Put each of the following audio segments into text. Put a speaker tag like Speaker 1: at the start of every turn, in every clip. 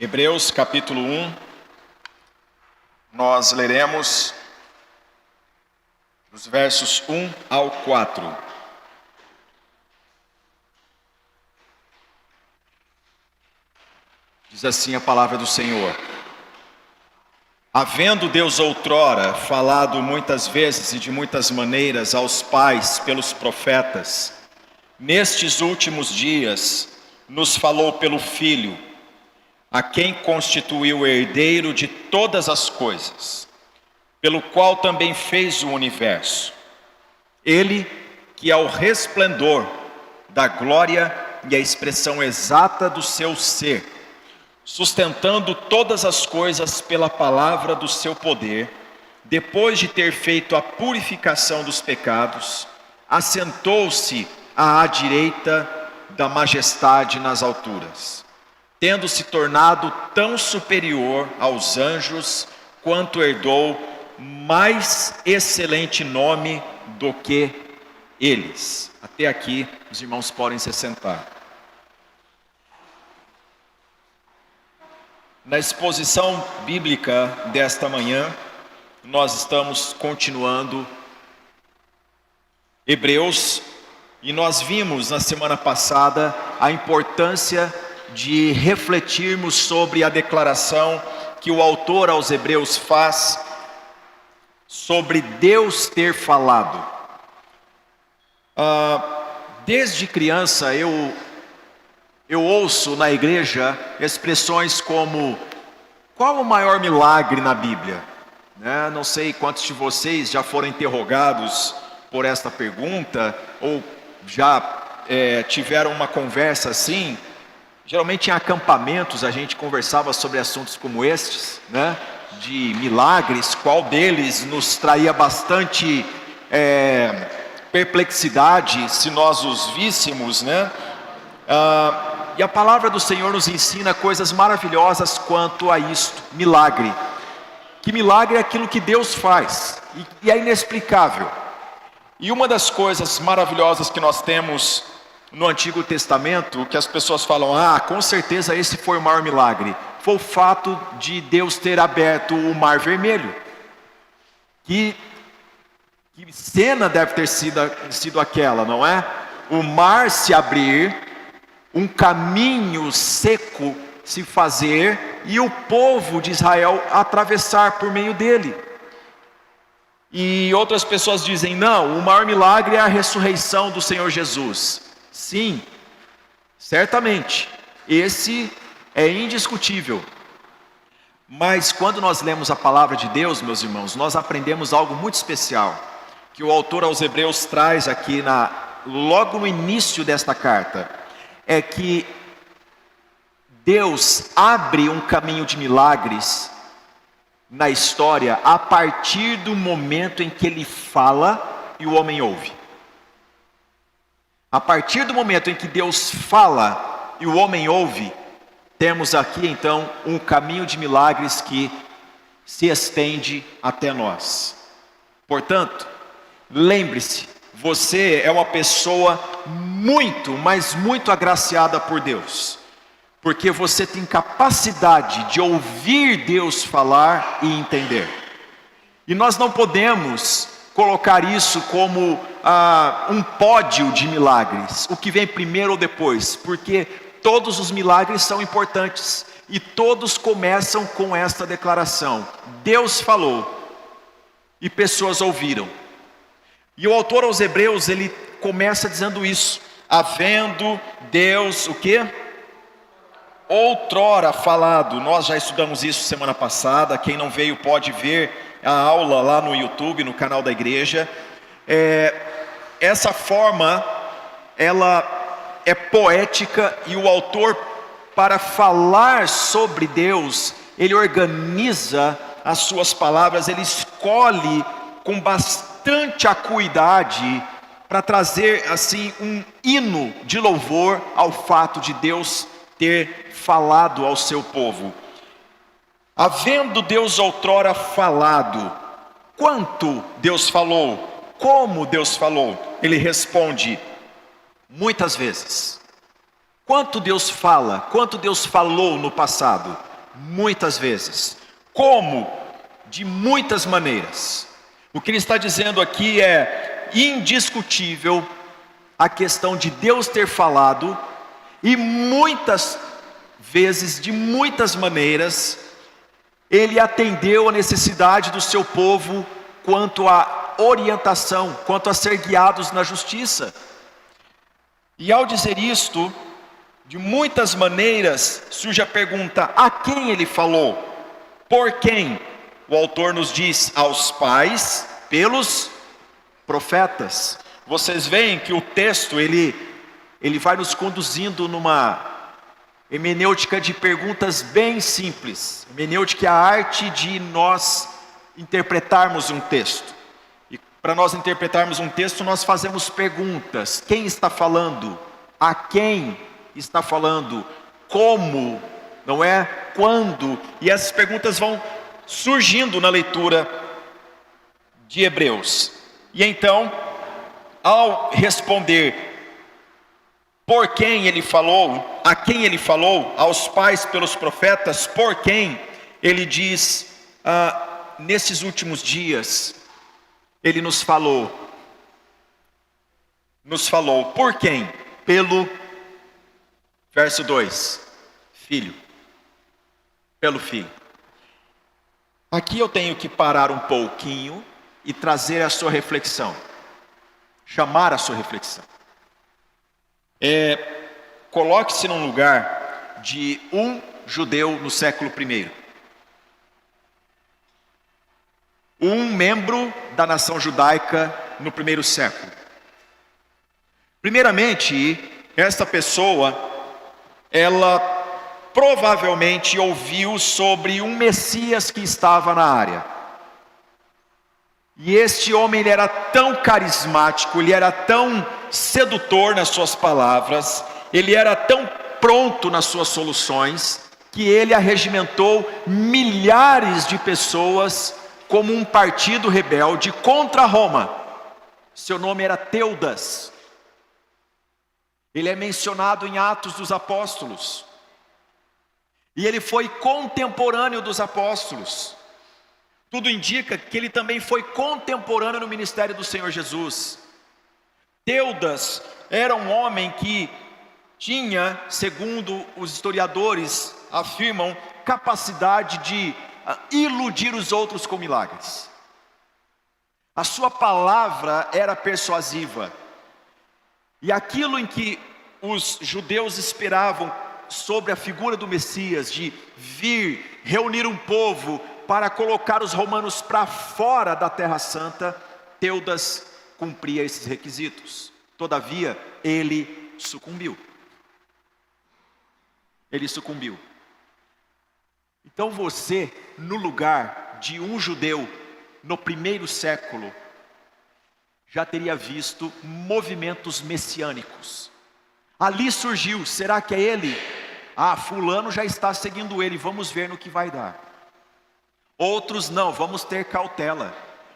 Speaker 1: Hebreus capítulo 1, nós leremos dos versos 1 ao 4. Diz assim a palavra do Senhor: Havendo Deus outrora falado muitas vezes e de muitas maneiras aos pais pelos profetas, nestes últimos dias nos falou pelo Filho, a quem constituiu o herdeiro de todas as coisas, pelo qual também fez o universo. Ele, que é o resplendor da glória e a expressão exata do seu ser, sustentando todas as coisas pela palavra do seu poder, depois de ter feito a purificação dos pecados, assentou-se à direita da majestade nas alturas, tendo se tornado tão superior aos anjos, quanto herdou mais excelente nome do que eles. Até aqui, os irmãos podem se sentar. Na exposição bíblica desta manhã, nós estamos continuando Hebreus, e nós vimos na semana passada a importância de refletirmos sobre a declaração que o autor aos Hebreus faz sobre Deus ter falado. Desde criança eu ouço na igreja expressões como: qual o maior milagre na Bíblia? Não sei quantos de vocês já foram interrogados por esta pergunta, ou já tiveram uma conversa assim. Geralmente em acampamentos a gente conversava sobre assuntos como estes, de milagres, qual deles nos traía bastante perplexidade se nós os víssemos, e a palavra do Senhor nos ensina coisas maravilhosas quanto a isto: milagre. Que milagre é aquilo que Deus faz, e é inexplicável. E uma das coisas maravilhosas que nós temos no Antigo Testamento, que as pessoas falam: com certeza esse foi o maior milagre, foi o fato de Deus ter aberto o Mar Vermelho. Que cena deve ter sido aquela, não é? O mar se abrir, um caminho seco se fazer, e o povo de Israel atravessar por meio dele. E outras pessoas dizem: não, o maior milagre é a ressurreição do Senhor Jesus. Sim, certamente, esse é indiscutível. Mas quando nós lemos a palavra de Deus, meus irmãos, nós aprendemos algo muito especial, que o autor aos Hebreus traz aqui logo no início desta carta. É que Deus abre um caminho de milagres na história a partir do momento em que Ele fala e o homem ouve. A partir do momento em que Deus fala e o homem ouve, temos aqui então um caminho de milagres que se estende até nós. Portanto, lembre-se, você é uma pessoa muito, mas muito agraciada por Deus, porque você tem capacidade de ouvir Deus falar e entender. E nós não podemos colocar isso como um pódio de milagres, o que vem primeiro ou depois, porque todos os milagres são importantes, e todos começam com esta declaração: Deus falou, e pessoas ouviram. E o autor aos Hebreus, ele começa dizendo isso: havendo Deus, o quê? Outrora falado. Nós já estudamos isso semana passada. Quem não veio pode ver a aula lá no YouTube, no canal da igreja. Essa forma, ela é poética, e o autor, para falar sobre Deus, ele organiza as suas palavras, ele escolhe com bastante acuidade para trazer assim um hino de louvor ao fato de Deus ter falado ao seu povo. Havendo Deus outrora falado. Quanto Deus falou? Como Deus falou? Ele responde: muitas vezes. Quanto Deus fala? Quanto Deus falou no passado? muitas vezes. Como? De muitas maneiras. O que ele está dizendo aqui é indiscutível a questão de Deus ter falado, e muitas vezes, de muitas maneiras, ele atendeu a necessidade do seu povo quanto à orientação, quanto a ser guiados na justiça. E ao dizer isto, de muitas maneiras, surge a pergunta: a quem ele falou? Por quem? O autor nos diz: aos pais, pelos profetas. Vocês veem que o texto, ele vai nos conduzindo numa hermenêutica de perguntas bem simples. Hermenêutica é a arte de nós interpretarmos um texto. E para nós interpretarmos um texto, nós fazemos perguntas: quem está falando? A quem está falando? Como? Não é? Quando? E essas perguntas vão surgindo na leitura de Hebreus. E então, ao responder por quem ele falou, a quem ele falou, aos pais pelos profetas, por quem, ele diz, nesses últimos dias, ele nos falou, por quem? Pelo, verso 2, filho, pelo filho. Aqui eu tenho que parar um pouquinho e trazer a sua reflexão, chamar a sua reflexão. Coloque-se num lugar de um judeu no século I, um membro da nação judaica no primeiro século. Primeiramente, esta pessoa, ela provavelmente ouviu sobre um Messias que estava na área. E este homem, ele era tão carismático, ele era tão sedutor nas suas palavras, ele era tão pronto nas suas soluções, que ele arregimentou milhares de pessoas como um partido rebelde contra Roma. Seu nome era Teudas. Ele é mencionado em Atos dos Apóstolos. E ele foi contemporâneo dos apóstolos. Tudo indica que ele também foi contemporâneo no ministério do Senhor Jesus. Teudas era um homem que tinha, segundo os historiadores afirmam, capacidade de iludir os outros com milagres. A sua palavra era persuasiva. E aquilo em que os judeus esperavam sobre a figura do Messias, de vir, reunir um povo para colocar os romanos para fora da Terra Santa, Teudas cumpria esses requisitos. Todavia, ele sucumbiu. Ele sucumbiu. Então você, no lugar de um judeu, no primeiro século, já teria visto movimentos messiânicos. Ali surgiu, será que é ele? Fulano já está seguindo ele, vamos ver no que vai dar. Outros não, vamos ter cautela,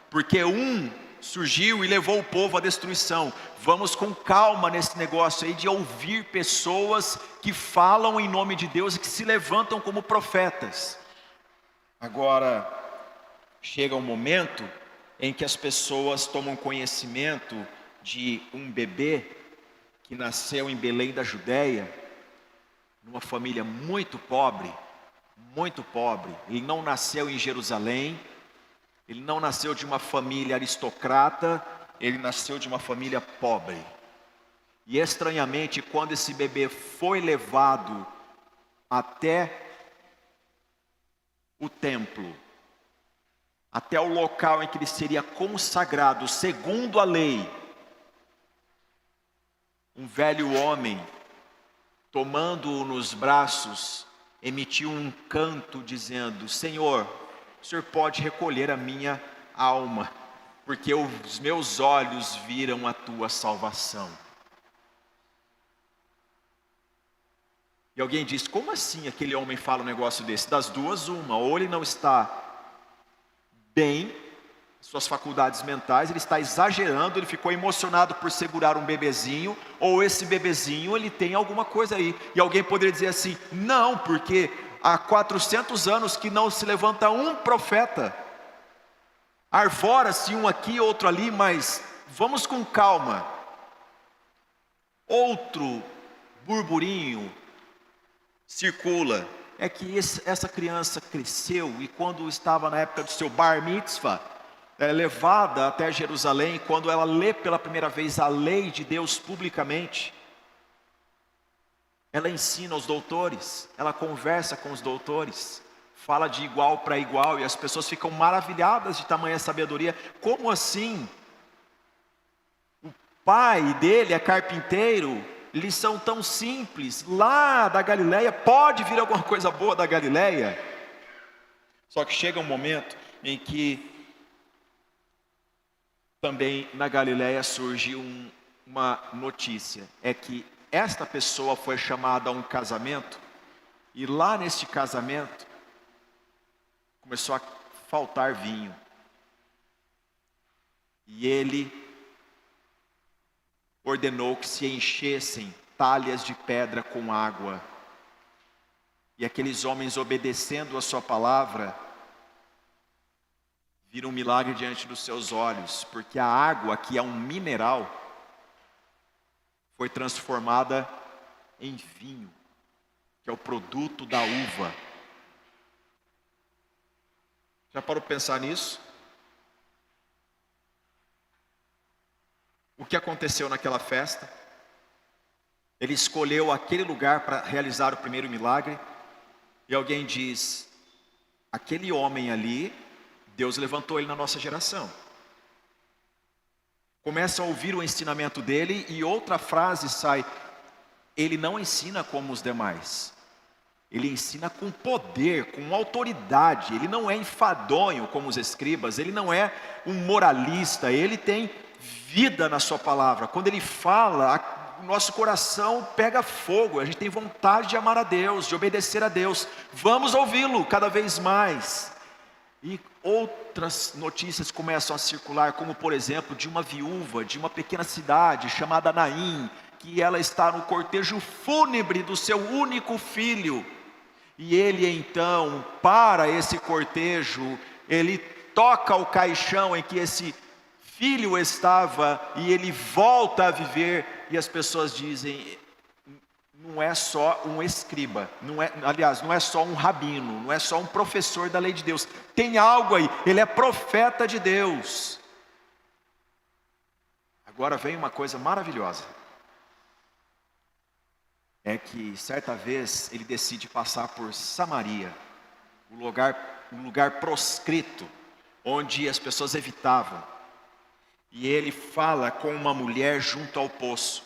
Speaker 1: porque um surgiu e levou o povo à destruição. Vamos com calma nesse negócio aí de ouvir pessoas que falam em nome de Deus e que se levantam como profetas. Agora, chega um momento em que as pessoas tomam conhecimento de um bebê que nasceu em Belém da Judéia, numa família muito pobre, ele não nasceu em Jerusalém, ele não nasceu de uma família aristocrata, ele nasceu de uma família pobre. E estranhamente, quando esse bebê foi levado até o templo, até o local em que ele seria consagrado, segundo a lei, um velho homem, tomando-o nos braços, emitiu um canto dizendo: Senhor, o Senhor pode recolher a minha alma, porque os meus olhos viram a tua salvação. E alguém diz: como assim aquele homem fala um negócio desse? Das duas, uma: ou ele não está bem, suas faculdades mentais, ele está exagerando, ele ficou emocionado por segurar um bebezinho, ou esse bebezinho ele tem alguma coisa aí. E alguém poderia dizer assim: não, porque há 400 anos que não se levanta um profeta. Arvora-se um aqui, outro ali, mas vamos com calma. Outro burburinho circula, é que essa criança cresceu e quando estava na época do seu bar mitzvah, é levada até Jerusalém, quando ela lê pela primeira vez a lei de Deus publicamente, ela ensina aos doutores, ela conversa com os doutores, fala de igual para igual, e as pessoas ficam maravilhadas de tamanha sabedoria. Como assim? O pai dele é carpinteiro, eles são tão simples, lá da Galileia, pode vir alguma coisa boa da Galileia? Só que chega um momento em que também na Galileia surge uma notícia, é que esta pessoa foi chamada a um casamento, e lá neste casamento, começou a faltar vinho, e ele ordenou que se enchessem talhas de pedra com água, e aqueles homens obedecendo a sua palavra, viram um milagre diante dos seus olhos, porque a água, que é um mineral, foi transformada em vinho, que é o produto da uva. Já parou para pensar nisso? O que aconteceu naquela festa? Ele escolheu aquele lugar para realizar o primeiro milagre, e alguém diz, aquele homem ali, Deus levantou ele na nossa geração. Começam a ouvir o ensinamento dele e outra frase sai, ele não ensina como os demais, ele ensina com poder, com autoridade, ele não é enfadonho como os escribas, ele não é um moralista, ele tem vida na sua palavra. Quando ele fala, o nosso coração pega fogo, a gente tem vontade de amar a Deus, de obedecer a Deus, vamos ouvi-lo cada vez mais. E outras notícias começam a circular, como por exemplo, de uma viúva, de uma pequena cidade chamada Naim, que ela está no cortejo fúnebre do seu único filho. E ele então, para esse cortejo, ele toca o caixão em que esse filho estava, e ele volta a viver, e as pessoas dizem, não é só um escriba, não é só um rabino, não é só um professor da lei de Deus, tem algo aí, ele é profeta de Deus. Agora vem uma coisa maravilhosa, é que certa vez ele decide passar por Samaria, um lugar proscrito, onde as pessoas evitavam, e ele fala com uma mulher junto ao poço.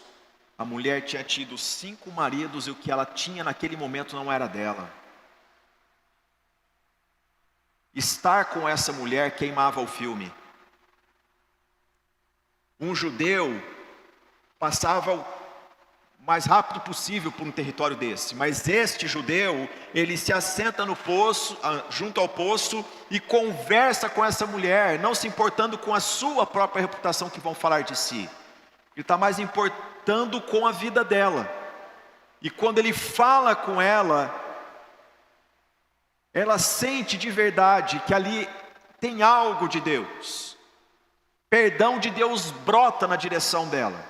Speaker 1: A mulher tinha tido 5 maridos e o que ela tinha naquele momento não era dela. Estar com essa mulher queimava o filme. Um judeu passava o mais rápido possível por um território desse, mas este judeu, ele se assenta no poço, junto ao poço, e conversa com essa mulher, não se importando com a sua própria reputação que vão falar de si. Ele está mais importando com a vida dela. E quando ele fala com ela, ela sente de verdade que ali tem algo de Deus. Perdão de Deus brota na direção dela.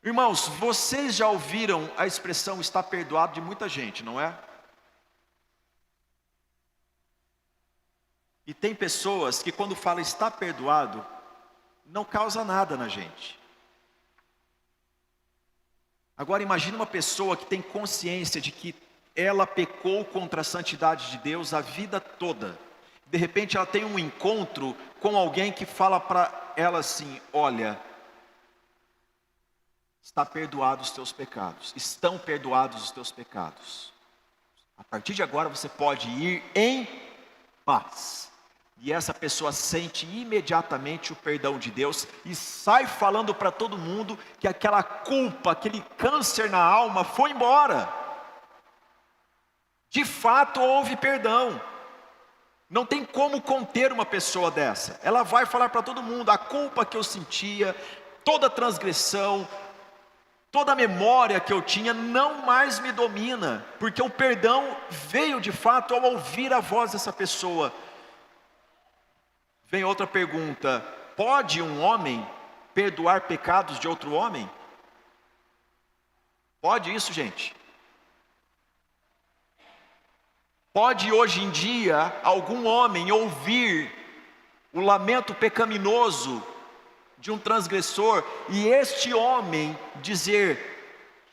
Speaker 1: Irmãos, vocês já ouviram a expressão está perdoado de muita gente, não é? E tem pessoas que quando fala está perdoado, não causa nada na gente. Agora imagine uma pessoa que tem consciência de que ela pecou contra a santidade de Deus a vida toda. De repente ela tem um encontro com alguém que fala para ela assim, olha, está perdoado os teus pecados, estão perdoados os teus pecados. A partir de agora você pode ir em paz. E essa pessoa sente imediatamente o perdão de Deus e sai falando para todo mundo que aquela culpa, aquele câncer na alma foi embora. De fato houve perdão. Não tem como conter uma pessoa dessa. Ela vai falar para todo mundo, a culpa que eu sentia, toda transgressão, toda a memória que eu tinha não mais me domina, porque o perdão veio de fato ao ouvir a voz dessa pessoa. Vem outra pergunta: pode um homem perdoar pecados de outro homem? Pode isso, gente? Pode hoje em dia algum homem ouvir o lamento pecaminoso de um transgressor e este homem dizer: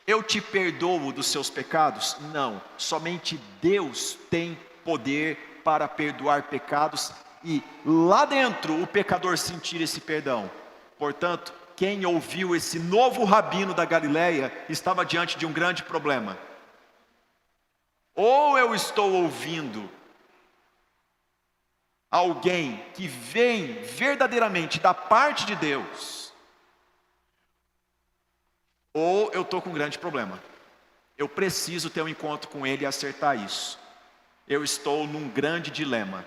Speaker 1: eu te perdoo dos seus pecados? Não, somente Deus tem poder para perdoar pecados e lá dentro o pecador sentir esse perdão. Portanto, quem ouviu esse novo rabino da Galileia estava diante de um grande problema. Ou eu estou ouvindo alguém que vem verdadeiramente da parte de Deus, ou eu estou com um grande problema. Eu preciso ter um encontro com ele e acertar isso. Eu estou num grande dilema,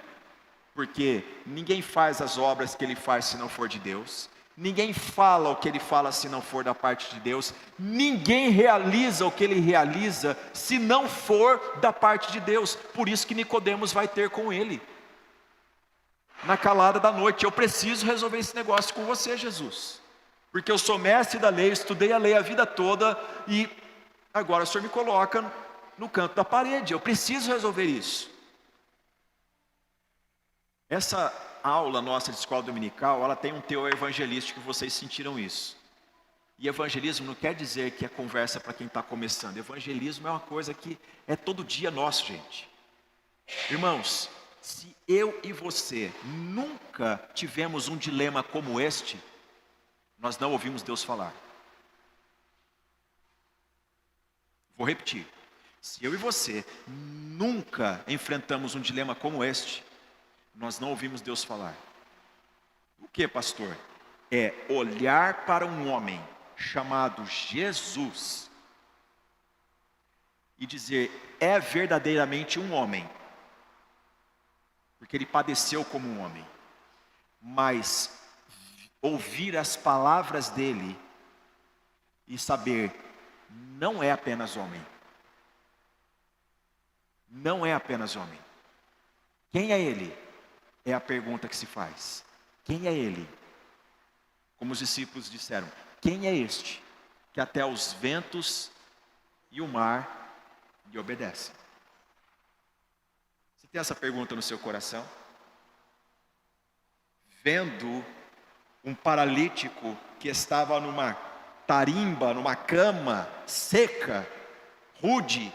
Speaker 1: porque ninguém faz as obras que ele faz se não for de Deus. Ninguém fala o que ele fala se não for da parte de Deus. Ninguém realiza o que ele realiza se não for da parte de Deus. Por isso que Nicodemos vai ter com ele na calada da noite: eu preciso resolver esse negócio com você, Jesus, porque eu sou mestre da lei, estudei a lei a vida toda e agora o Senhor me coloca no canto da parede. Eu preciso resolver isso. Essa aula nossa de escola dominical, ela tem um teor evangelístico, vocês sentiram isso. E evangelismo não quer dizer que é conversa para quem está começando. Evangelismo é uma coisa que é todo dia nosso, gente. Irmãos, se eu e você nunca tivemos um dilema como este, nós não ouvimos Deus falar. Vou repetir. Se eu e você nunca enfrentamos um dilema como este, nós não ouvimos Deus falar. O que, pastor? É olhar para um homem chamado Jesus e dizer: é verdadeiramente um homem, porque ele padeceu como um homem, mas ouvir as palavras dele e saber: não é apenas homem. Não é apenas homem. Quem é ele? É a pergunta que se faz. Quem é ele? Como os discípulos disseram: quem é este que até os ventos e o mar lhe obedecem? Você tem essa pergunta no seu coração? Vendo um paralítico que estava numa tarimba, numa cama seca, rude,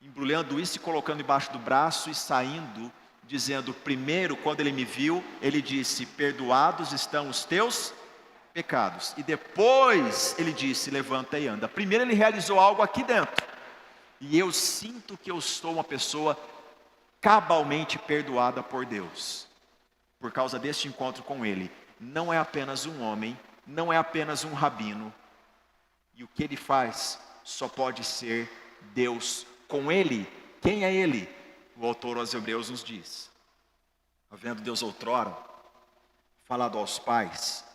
Speaker 1: embrulhando isso e colocando embaixo do braço e saindo, dizendo: primeiro, quando ele me viu, ele disse: perdoados estão os teus pecados. E depois ele disse: levanta e anda. Primeiro ele realizou algo aqui dentro. E eu sinto que eu sou uma pessoa cabalmente perdoada por Deus, por causa deste encontro com ele. Não é apenas um homem, não é apenas um rabino. E o que ele faz só pode ser Deus com ele. Quem é ele? O autor aos Hebreus nos diz: havendo Deus outrora falado aos pais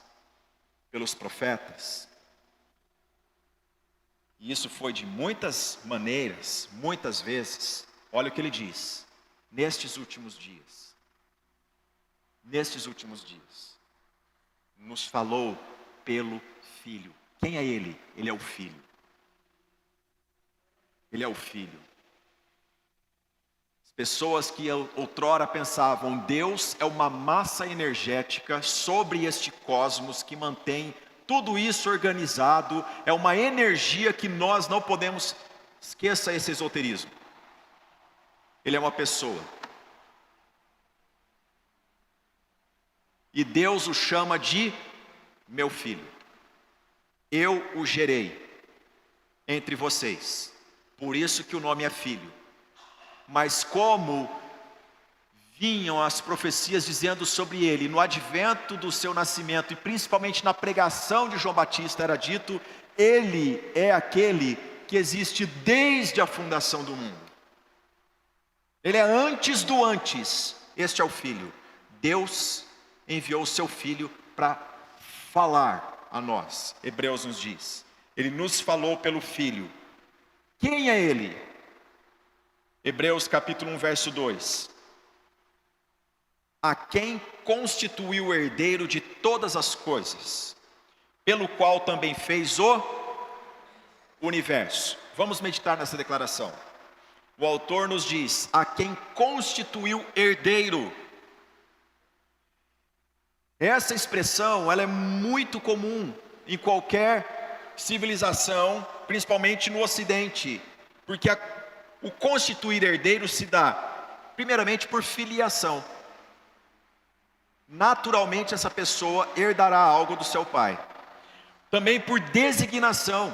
Speaker 1: pelos profetas, e isso foi de muitas maneiras, muitas vezes. Olha o que ele diz: nestes últimos dias, nos falou pelo Filho. Quem é ele? Ele é o Filho. Ele é o Filho. Pessoas que outrora pensavam: Deus é uma massa energética sobre este cosmos que mantém tudo isso organizado, é uma energia que nós não podemos. Esqueça esse esoterismo. Ele é uma pessoa. E Deus o chama de meu filho. Eu o gerei entre vocês. Por isso que o nome é Filho. Mas como vinham as profecias dizendo sobre ele, no advento do seu nascimento, e principalmente na pregação de João Batista, era dito: ele é aquele que existe desde a fundação do mundo. Ele é antes do antes. Este é o Filho. Deus enviou o seu Filho para falar a nós. Hebreus nos diz: Ele nos falou pelo Filho. Quem é Ele? Hebreus capítulo 1, verso 2. A quem constituiu o herdeiro de todas as coisas, pelo qual também fez o universo. Vamos meditar nessa declaração. O autor nos diz: a quem constituiu herdeiro. Essa expressão, ela é muito comum em qualquer civilização, principalmente no Ocidente, porque o constituir herdeiro se dá, primeiramente, por filiação. Naturalmente, essa pessoa herdará algo do seu pai. Também por designação,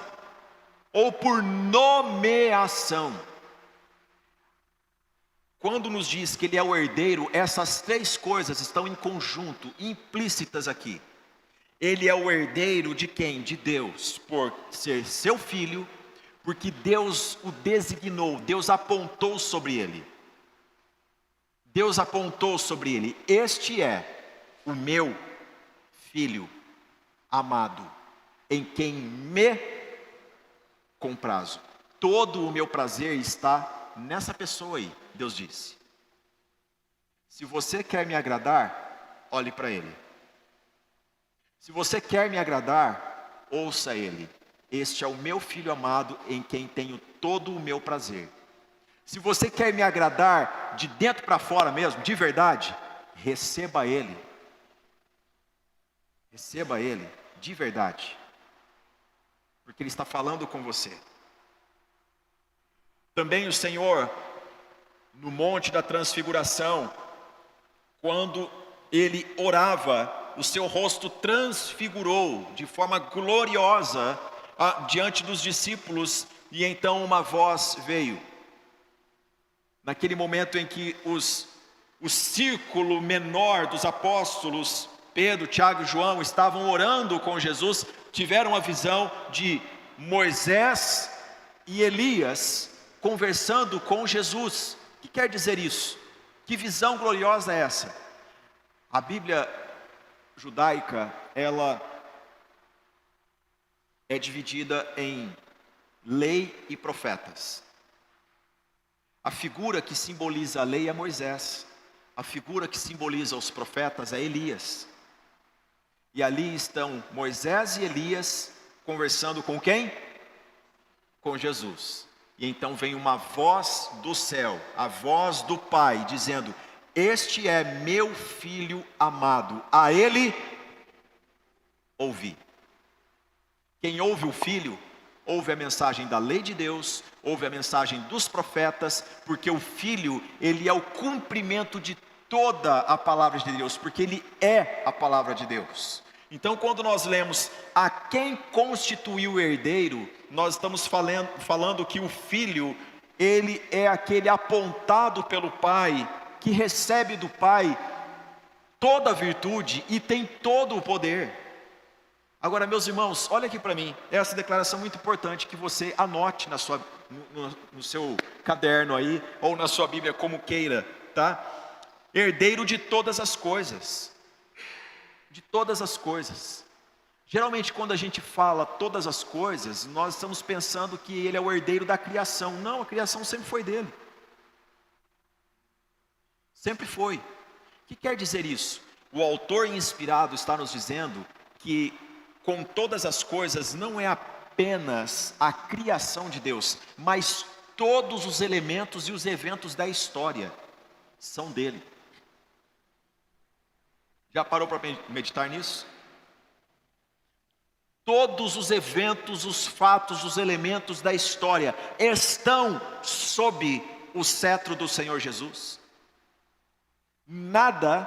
Speaker 1: ou por nomeação. Quando nos diz que ele é o herdeiro, essas três coisas estão em conjunto, implícitas aqui. Ele é o herdeiro de quem? De Deus, por ser seu filho, porque Deus o designou, Deus apontou sobre ele. Deus apontou sobre ele: este é o meu filho amado, em quem me comprazo. Todo o meu prazer está nessa pessoa aí, Deus disse. Se você quer me agradar, olhe para ele. Se você quer me agradar, ouça ele. Este é o meu filho amado, em quem tenho todo o meu prazer. Se você quer me agradar de dentro para fora mesmo, de verdade, receba ele. Receba ele de verdade, porque ele está falando com você. Também o Senhor, no Monte da Transfiguração, quando ele orava, o seu rosto transfigurou de forma gloriosa diante dos discípulos, e então uma voz veio. Naquele momento em que o círculo menor dos apóstolos, Pedro, Tiago e João, estavam orando com Jesus, tiveram a visão de Moisés e Elias conversando com Jesus. O que quer dizer isso? Que visão gloriosa é essa? A Bíblia judaica, ela é dividida em lei e profetas. A figura que simboliza a lei é Moisés. A figura que simboliza os profetas é Elias. E ali estão Moisés e Elias conversando com quem? Com Jesus. E então vem uma voz do céu, a voz do Pai, dizendo: este é meu filho amado, a ele ouvi. Quem ouve o filho, ouve a mensagem da lei de Deus, ouve a mensagem dos profetas, porque o filho, ele é o cumprimento de toda a palavra de Deus, porque ele é a palavra de Deus. Então, quando nós lemos a quem constituiu o herdeiro, nós estamos falando que o filho, ele é aquele apontado pelo pai, que recebe do pai toda a virtude e tem todo o poder. Agora, meus irmãos, olha aqui para mim, essa declaração é muito importante, que você anote no seu caderno aí, ou na sua Bíblia, como queira, tá? Herdeiro de todas as coisas. De todas as coisas. Geralmente quando a gente fala todas as coisas, nós estamos pensando que ele é o herdeiro da criação. Não, a criação sempre foi dele. Sempre foi. O que quer dizer isso? O autor inspirado está nos dizendo que com todas as coisas não é apenas a criação de Deus, mas todos os elementos e os eventos da história são dele. Já parou para meditar nisso? Todos os eventos, os fatos, os elementos da história estão sob o cetro do Senhor Jesus. Nada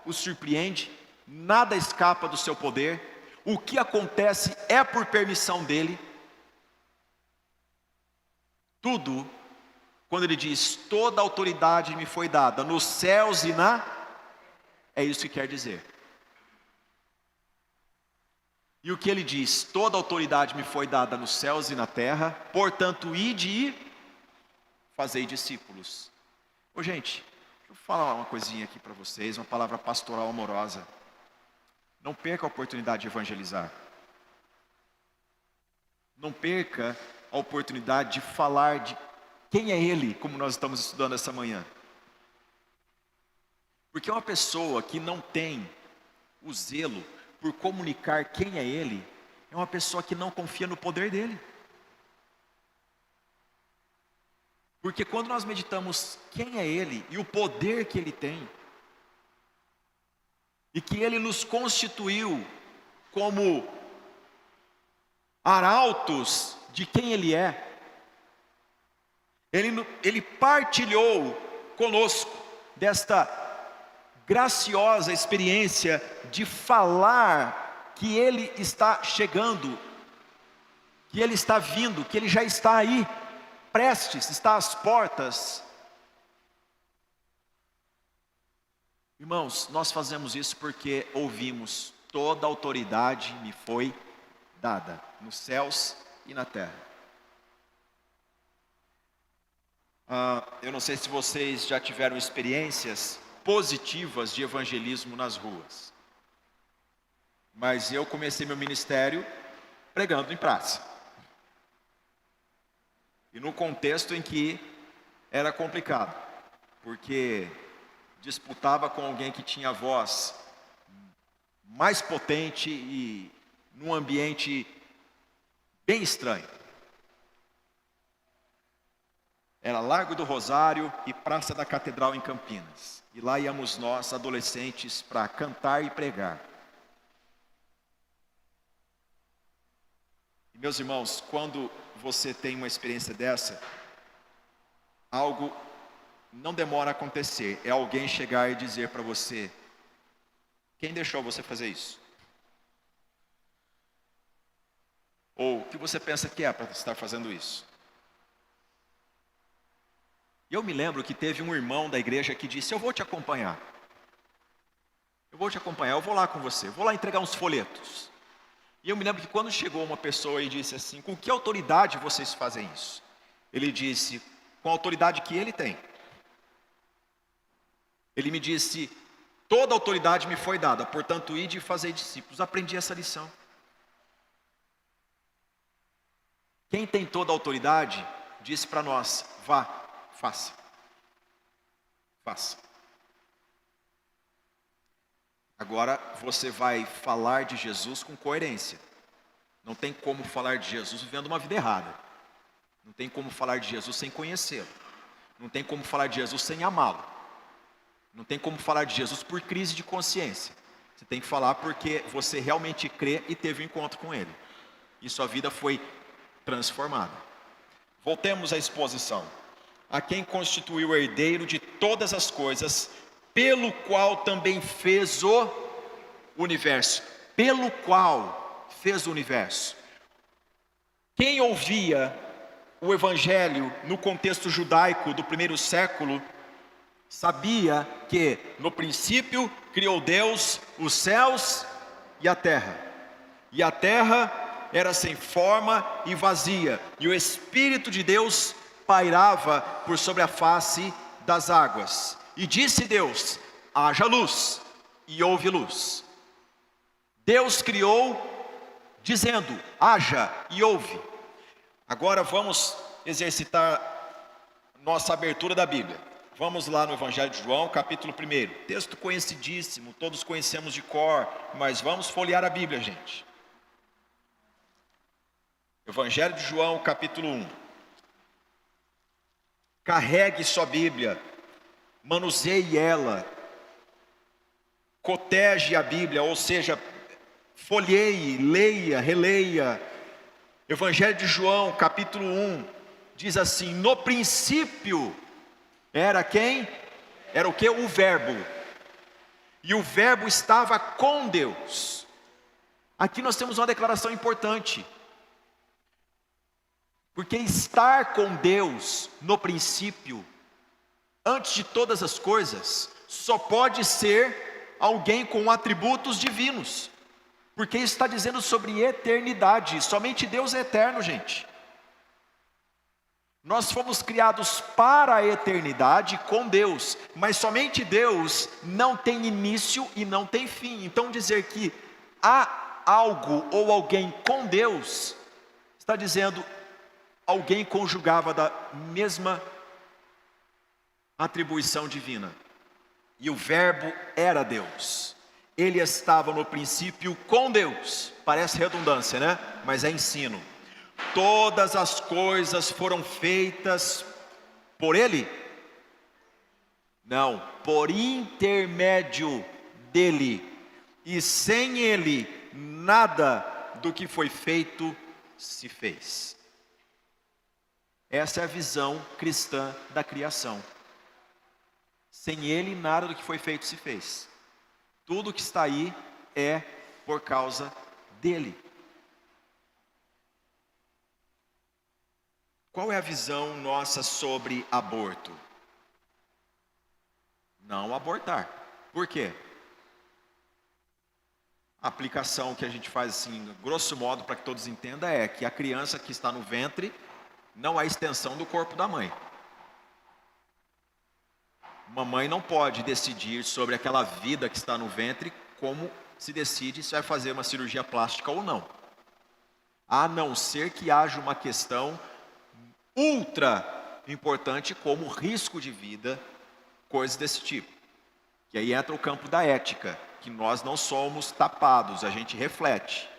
Speaker 1: o surpreende, nada escapa do seu poder. O que acontece é por permissão dele. Tudo, quando ele diz, toda autoridade me foi dada nos céus e é isso que quer dizer. E o que ele diz? Toda autoridade me foi dada nos céus e na terra, portanto, ide e fazei discípulos. Ô gente, deixa eu falar uma coisinha aqui para vocês, uma palavra pastoral amorosa. Não perca a oportunidade de evangelizar. não perca a oportunidade de falar de quem é Ele, como nós estamos estudando essa manhã. Porque uma pessoa que não tem o zelo por comunicar quem é Ele, é uma pessoa que não confia no poder dEle. Porque quando nós meditamos quem é Ele e o poder que Ele tem, e que Ele nos constituiu como arautos de quem Ele é, Ele partilhou conosco desta graciosa experiência de falar que Ele está chegando, que Ele está vindo, que Ele já está aí, prestes, está às portas. Irmãos, nós fazemos isso porque ouvimos: toda autoridade me foi dada, nos céus e na terra. Eu não sei se vocês já tiveram experiências positivas de evangelismo nas ruas, mas eu comecei meu ministério pregando em praça, e no contexto em que era complicado, porque disputava com alguém que tinha voz mais potente e num ambiente bem estranho. Era Largo do Rosário e Praça da Catedral em Campinas. E lá íamos nós, adolescentes, para cantar e pregar. E meus irmãos, quando você tem uma experiência dessa, algo não demora a acontecer. É alguém chegar e dizer para você: quem deixou você fazer isso? Ou o que você pensa que é para estar fazendo isso? Eu me lembro que teve um irmão da igreja que disse: eu vou te acompanhar. Eu vou te acompanhar, eu vou lá com você, eu vou lá entregar uns folhetos. E eu me lembro que quando chegou uma pessoa e disse assim: com que autoridade vocês fazem isso? Ele disse: com a autoridade que ele tem. Ele me disse: toda autoridade me foi dada, portanto ide e fazei discípulos. Aprendi essa lição. Quem tem toda a autoridade disse para nós: vá, faça. Faça. Agora você vai falar de Jesus com coerência. Não tem como falar de Jesus vivendo uma vida errada. Não tem como falar de Jesus sem conhecê-lo. Não tem como falar de Jesus sem amá-lo. Não tem como falar de Jesus por crise de consciência. Você tem que falar porque você realmente crê e teve um encontro com Ele. E sua vida foi transformada. Voltemos à exposição. A quem constituiu o herdeiro de todas as coisas, pelo qual também fez o universo. Pelo qual fez o universo. Quem ouvia o evangelho no contexto judaico do primeiro século, sabia que no princípio criou Deus os céus e a terra. E a terra era sem forma e vazia, e o Espírito de Deus pairava por sobre a face das águas. E disse Deus: haja luz, e houve luz. Deus criou dizendo: haja, e houve. Agora vamos exercitar nossa abertura da Bíblia. Vamos lá no Evangelho de João, capítulo 1. Texto conhecidíssimo, todos conhecemos de cor, mas vamos folhear a Bíblia, gente. Evangelho de João, capítulo 1. Carregue sua Bíblia, manuseie ela, cotege a Bíblia, ou seja, folheie, leia, releia. Evangelho de João, capítulo 1, diz assim: no princípio era quem? Era o que? O Verbo. E o Verbo estava com Deus. Aqui nós temos uma declaração importante. Porque estar com Deus no princípio, antes de todas as coisas, só pode ser alguém com atributos divinos. Porque isso está dizendo sobre eternidade. Somente Deus é eterno, gente. Nós fomos criados para a eternidade com Deus, mas somente Deus não tem início e não tem fim. Então dizer que há algo ou alguém com Deus Está dizendo, alguém conjugava da mesma atribuição divina. E o verbo era Deus. Ele estava no princípio com Deus. Parece redundância, né? Mas é ensino. Todas as coisas foram feitas por Ele? Não, por intermédio dEle. E sem Ele, nada do que foi feito se fez. Essa é a visão cristã da criação. Sem Ele, nada do que foi feito se fez. Tudo que está aí é por causa dEle. Qual é a visão nossa sobre aborto? Não abortar. Por quê? A aplicação que a gente faz assim, grosso modo, para que todos entendam, é que a criança que está no ventre não é a extensão do corpo da mãe. Uma mãe não pode decidir sobre aquela vida que está no ventre, como se decide se vai fazer uma cirurgia plástica ou não. A não ser que haja uma questão ultra importante, como risco de vida, coisas desse tipo. Que aí entra o campo da ética, que nós não somos tapados, a gente reflete.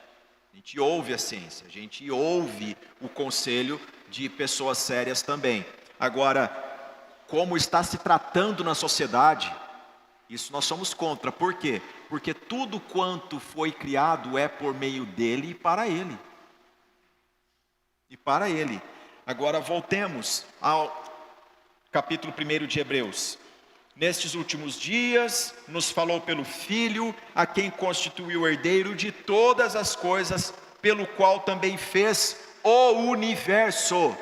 Speaker 1: A gente ouve a ciência, a gente ouve o conselho de pessoas sérias também. Agora, como está se tratando na sociedade, isso nós somos contra. Por quê? Porque tudo quanto foi criado é por meio dele e para ele. E para ele. Agora voltemos ao capítulo 1 de Hebreus. Nestes últimos dias, nos falou pelo Filho, a quem constituiu o herdeiro de todas as coisas, pelo qual também fez o universo.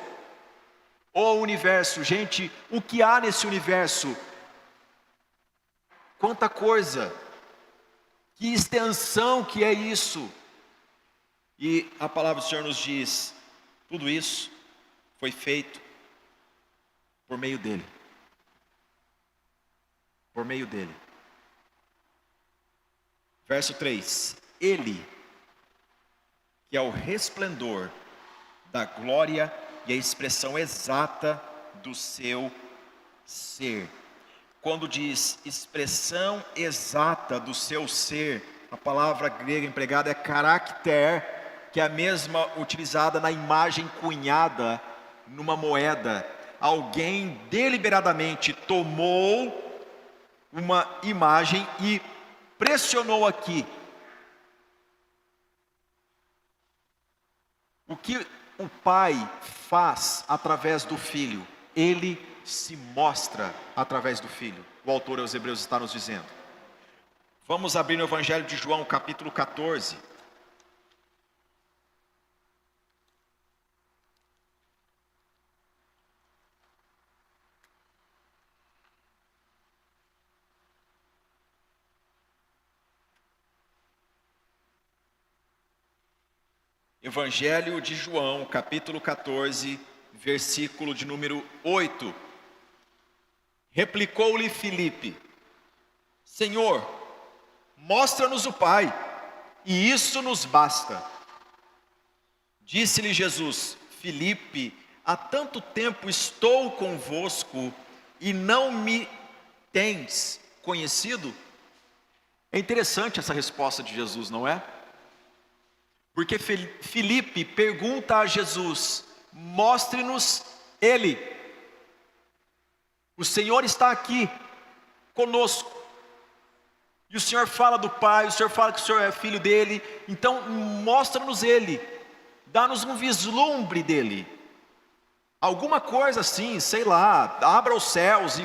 Speaker 1: O universo, gente, o que há nesse universo? Quanta coisa, que extensão que é isso. E a palavra do Senhor nos diz, tudo isso foi feito por meio dele. Por meio dele. Verso 3. Ele, que é o resplendor da glória e a expressão exata do seu ser. Quando diz expressão exata do seu ser, a palavra grega empregada é caracter, que é a mesma utilizada na imagem cunhada numa moeda. Alguém deliberadamente tomou uma imagem e pressionou aqui. O que o Pai faz através do Filho, Ele se mostra através do Filho. O autor aos Hebreus está nos dizendo. Vamos abrir no Evangelho de João, capítulo 14. Evangelho de João, capítulo 14, versículo de número 8. Replicou-lhe Filipe: Senhor, mostra-nos o Pai, e isso nos basta. Disse-lhe Jesus: Filipe, há tanto tempo estou convosco e não me tens conhecido? É interessante essa resposta de Jesus, não é? Porque Filipe pergunta a Jesus: mostre-nos Ele. O Senhor está aqui conosco. E o Senhor fala do Pai, o Senhor fala que o Senhor é filho dele. Então mostra-nos Ele. Dá-nos um vislumbre dele. Alguma coisa assim, sei lá, abra os céus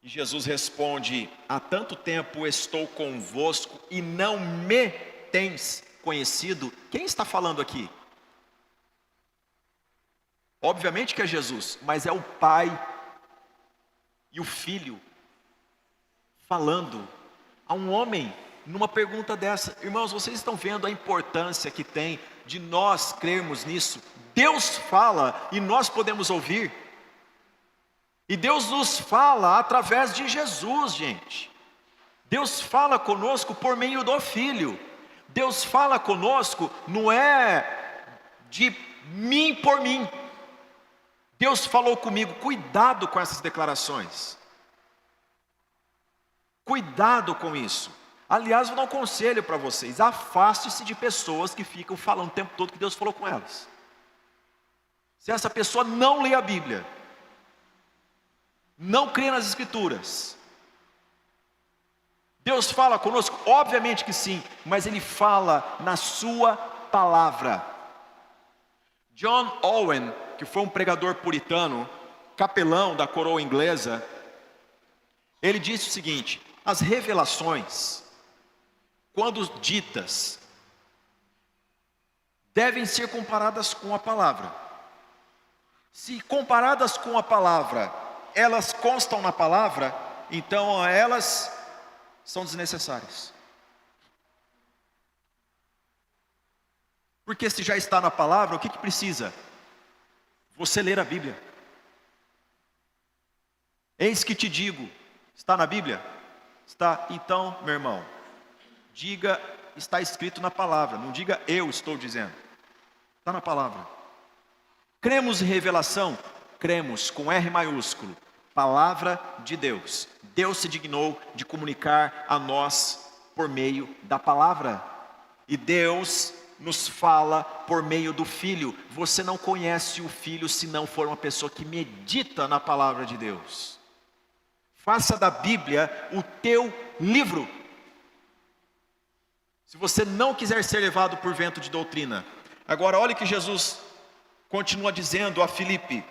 Speaker 1: E Jesus responde: há tanto tempo estou convosco e não me tens conhecido. Quem está falando aqui? Obviamente que é Jesus, mas é o Pai e o Filho falando a um homem numa pergunta dessa. Irmãos, vocês estão vendo a importância que tem de nós crermos nisso? Deus fala e nós podemos ouvir. E Deus nos fala através de Jesus, gente. Deus fala conosco por meio do Filho. Deus fala conosco, não é de mim por mim. Deus falou comigo, cuidado com essas declarações. Cuidado com isso. Aliás, vou dar um conselho para vocês: afaste-se de pessoas que ficam falando o tempo todo que Deus falou com elas. Se essa pessoa não lê a Bíblia, não crê nas Escrituras, Deus fala conosco? Obviamente que sim, mas Ele fala na sua palavra. John Owen, que foi um pregador puritano, capelão da coroa inglesa, ele disse o seguinte: as revelações, quando ditas, devem ser comparadas com a palavra. Se comparadas com a palavra, elas constam na palavra, então elas são desnecessárias. Porque se já está na palavra, o que precisa? Você ler a Bíblia. Eis que te digo, está na Bíblia? Está. Então, meu irmão, diga, está escrito na palavra, não diga eu estou dizendo. Está na palavra. Cremos em revelação? Cremos, com R maiúsculo, palavra de Deus. Deus se dignou de comunicar a nós por meio da palavra. E Deus nos fala por meio do Filho. Você não conhece o Filho se não for uma pessoa que medita na palavra de Deus. Faça da Bíblia o teu livro. Se você não quiser ser levado por vento de doutrina. Agora olhe que Jesus continua dizendo a Filipe: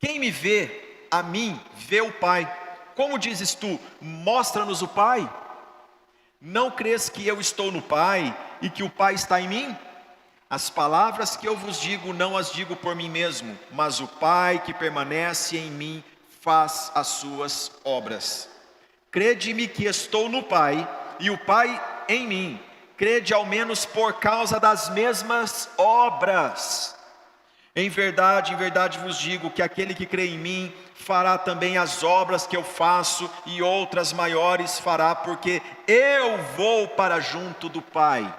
Speaker 1: quem me vê, a mim, vê o Pai. Como dizes tu, mostra-nos o Pai? Não crês que eu estou no Pai e que o Pai está em mim? As palavras que eu vos digo, não as digo por mim mesmo, mas o Pai que permanece em mim faz as suas obras. Crede-me que estou no Pai e o Pai em mim. Crede ao menos por causa das mesmas obras. Em verdade vos digo que aquele que crê em mim fará também as obras que eu faço, e outras maiores fará, porque eu vou para junto do Pai.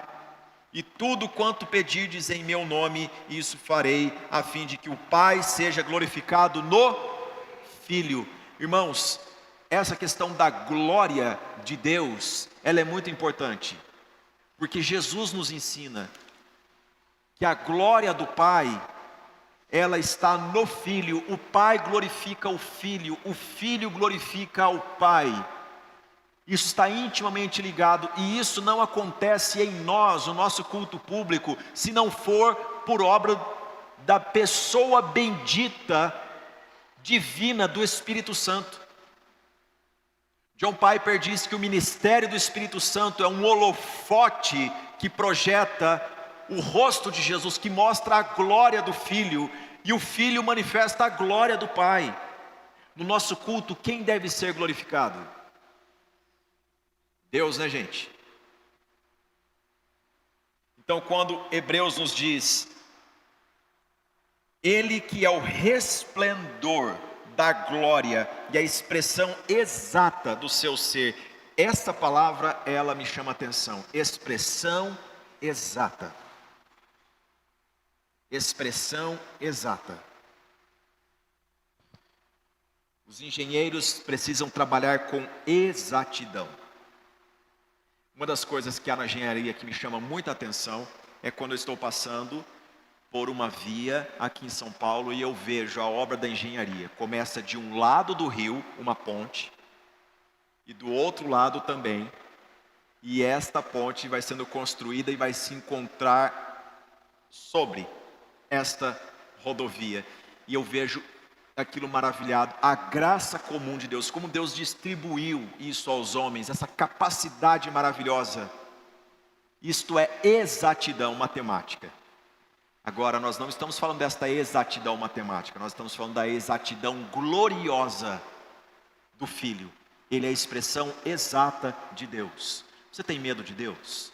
Speaker 1: E tudo quanto pedirdes em meu nome, isso farei, a fim de que o Pai seja glorificado no Filho. Irmãos, essa questão da glória de Deus, ela é muito importante, porque Jesus nos ensina que a glória do Pai, ela está no Filho. O Pai glorifica o Filho glorifica o Pai. Isso está intimamente ligado, e isso não acontece em nós, no nosso culto público, se não for por obra da pessoa bendita, divina do Espírito Santo. John Piper diz que o ministério do Espírito Santo é um holofote que projeta o rosto de Jesus, que mostra a glória do Filho, e o Filho manifesta a glória do Pai. No nosso culto, quem deve ser glorificado? Deus, né, gente? Então, quando Hebreus nos diz: Ele que é o resplendor da glória e a expressão exata do seu ser, essa palavra, ela me chama a atenção. Expressão exata. Expressão exata. Os engenheiros precisam trabalhar com exatidão. Uma das coisas que há na engenharia que me chama muita atenção é quando eu estou passando por uma via aqui em São Paulo e eu vejo a obra da engenharia. Começa de um lado do rio, uma ponte, e do outro lado também. E esta ponte vai sendo construída e vai se encontrar sobre esta rodovia. E eu vejo aquilo maravilhado, a graça comum de Deus, como Deus distribuiu isso aos homens, essa capacidade maravilhosa. Isto é exatidão matemática. Agora, nós não estamos falando desta exatidão matemática, nós estamos falando da exatidão gloriosa do Filho. Ele é a expressão exata de Deus. Você tem medo de Deus?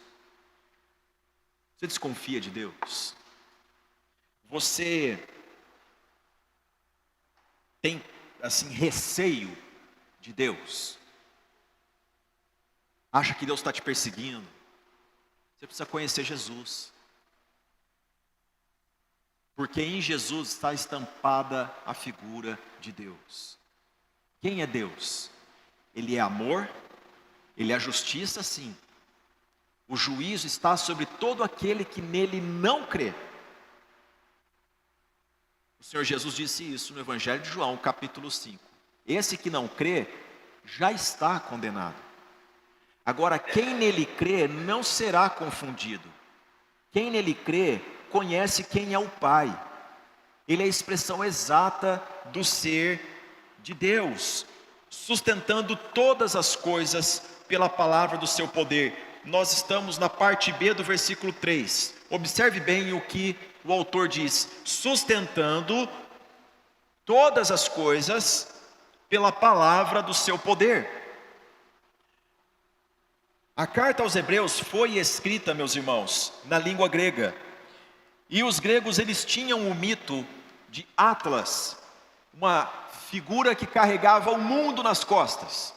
Speaker 1: Você desconfia de Deus? Você tem, assim, receio de Deus? acha que Deus está te perseguindo. Você precisa conhecer Jesus. Porque em Jesus está estampada a figura de Deus. Quem é Deus? Ele é amor, Ele é justiça, sim. O juízo está sobre todo aquele que nele não crê. O Senhor Jesus disse isso no Evangelho de João, capítulo 5. Esse que não crê, já está condenado. Agora, quem nele crê não será confundido. Quem nele crê, conhece quem é o Pai. Ele é a expressão exata do ser de Deus, sustentando todas as coisas pela palavra do seu poder. Nós estamos na parte B do versículo 3. Observe bem o que o autor diz: sustentando todas as coisas pela palavra do seu poder. A carta aos Hebreus foi escrita, meus irmãos, na língua grega. E os gregos, eles tinham o mito de Atlas, uma figura que carregava o mundo nas costas.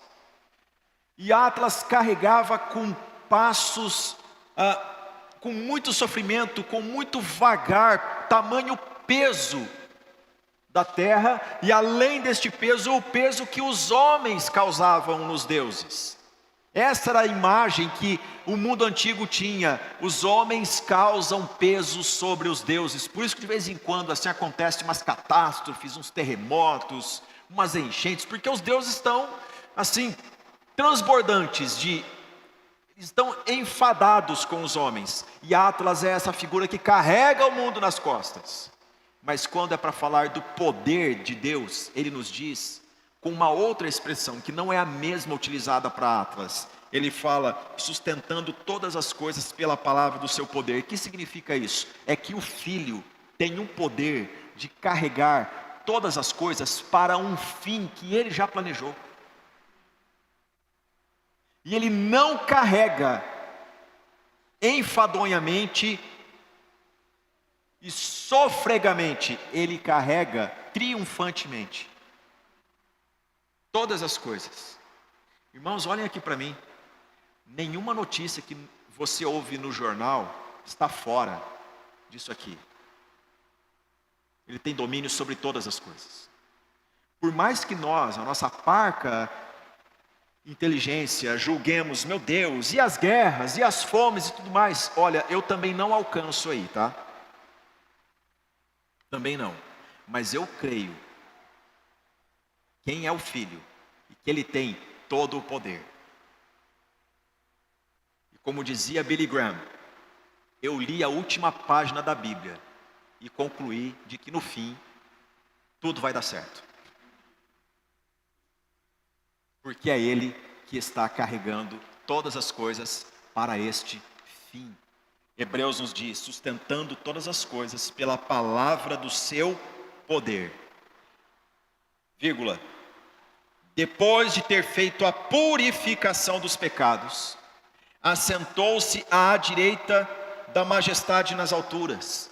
Speaker 1: E Atlas carregava com passos, com muito sofrimento, com muito vagar, tamanho peso da terra, e além deste peso, o peso que os homens causavam nos deuses. Essa era a imagem que o mundo antigo tinha: os homens causam peso sobre os deuses. Por isso que de vez em quando assim acontece umas catástrofes, uns terremotos, umas enchentes, porque os deuses estão assim transbordantes estão enfadados com os homens. E Atlas é essa figura que carrega o mundo nas costas. Mas quando é para falar do poder de Deus, ele nos diz com uma outra expressão, que não é a mesma utilizada para Atlas. Ele fala, sustentando todas as coisas pela palavra do seu poder. O que significa isso? É que o Filho tem um poder de carregar todas as coisas para um fim que ele já planejou. E ele não carrega enfadonhamente e sofregamente, ele carrega triunfantemente todas as coisas. Irmãos, olhem aqui para mim. Nenhuma notícia que você ouve no jornal está fora disso aqui. Ele tem domínio sobre todas as coisas. Por mais que nós, a nossa parca inteligência, julguemos, meu Deus, e as guerras, e as fomes e tudo mais, olha, eu também não alcanço aí, tá? Também não. Mas eu creio quem é o Filho e que ele tem todo o poder. E como dizia Billy Graham, eu li a última página da Bíblia e concluí de que no fim tudo vai dar certo. Porque é ele que está carregando todas as coisas para este fim. Hebreus nos diz, sustentando todas as coisas pela palavra do seu poder. Vírgula. Depois de ter feito a purificação dos pecados, assentou-se à direita da majestade nas alturas.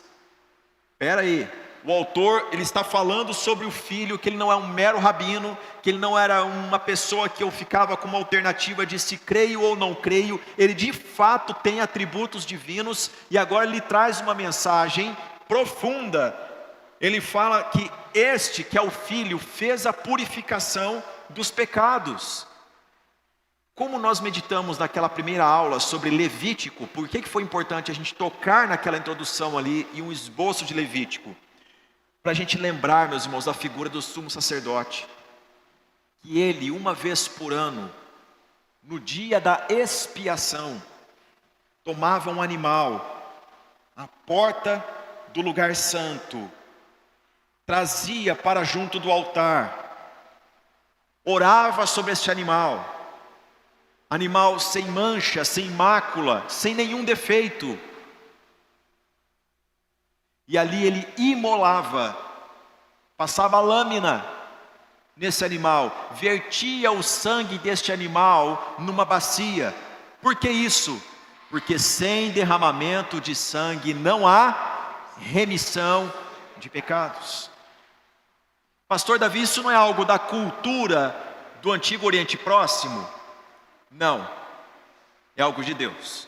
Speaker 1: Espera aí, o autor ele está falando sobre o Filho, que ele não é um mero rabino, que ele não era uma pessoa que eu ficava com uma alternativa de se creio ou não creio. Ele de fato tem atributos divinos, e agora ele traz uma mensagem profunda. Ele fala que este, que é o Filho, fez a purificação dos pecados. Como nós meditamos naquela primeira aula sobre Levítico, por que foi importante a gente tocar naquela introdução ali e um esboço de Levítico? Para a gente lembrar, meus irmãos, da figura do sumo sacerdote. Que ele, uma vez por ano, no dia da expiação, tomava um animal, à porta do lugar santo, trazia para junto do altar, orava sobre este animal sem mancha, sem mácula, sem nenhum defeito. E ali ele imolava, passava lâmina nesse animal, vertia o sangue deste animal numa bacia. Por que isso? Porque sem derramamento de sangue não há remissão de pecados. Pastor Davi, isso não é algo da cultura do Antigo Oriente Próximo? Não. é algo de Deus.